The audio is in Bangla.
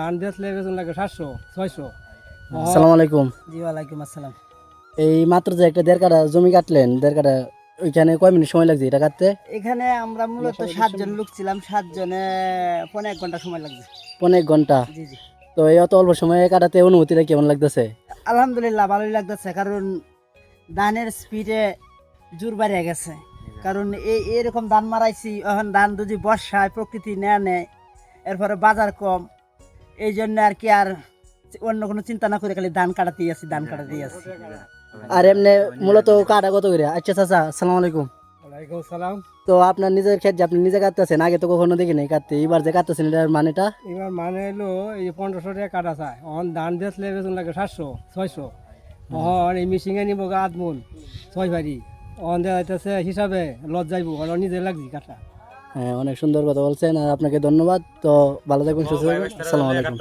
ধান বেচলে বেতন লাগে 700 600। আসসালামু আলাইকুম। জি ওয়ালাইকুম আসসালাম। এই মাত্র যে একটা 1.5 কাঠা জমি কাটলেন, 1.5 কাঠা, ওইখানে কয় মিনিট সময় লাগছে এটা কাটতে? এখানে আমরা মূলত 7 জন লোক ছিলাম, 7 জনে 1.5 ঘন্টা সময় লাগছে। 1.5 ঘন্টা। জি জি, তো এই অত অল্প সময়ে কাটাতে অনুভূতিটা কেমন লাগতেছে? আলহামদুলিল্লাহ ভালোই লাগতেছে, কারণ ধানের স্পিডে জোর বাড়িয়ে গেছে। কারণ এরকম ধান মারাইছি, এখন ধান যদি বর্ষায় প্রকৃতি নেয় এরপরে বাজার কম, এই জন্য আর কি আর অন্য কোনো চিন্তা না করে খালি ধান কাটাতেই আছি, ধান কাটাতেই আছি। আর এমনি মূলত কাটা কত করে? আচ্ছা চাচা, আসসালামু আলাইকুম। ওয়ালাইকুম সালাম। তো আপনার নিজের ক্ষেত যে আপনি নিজে কাটতেছেন, আগে তো কখনো দেখিনি কাটতে, এবার যে কাটতেছেন এটার মানেটা? এবার মানে হলো এই যে 1500 টাকা কাটা চায়, অন ধান বেচলে বেতন লাগে 700 600। এই মিশিংয়ে নিব আধ মন 6 ভারি, অন দেওয়া যাইতেছে হিসাবে লজ যাইব, নিজে লাগছি কাটা। হ্যাঁ, অনেক সুন্দর কথা বলছেন, আর আপনাকে ধন্যবাদ। তো ভালো থাকবেন, সুস্থ থাকবেন। আসসালামু আলাইকুম।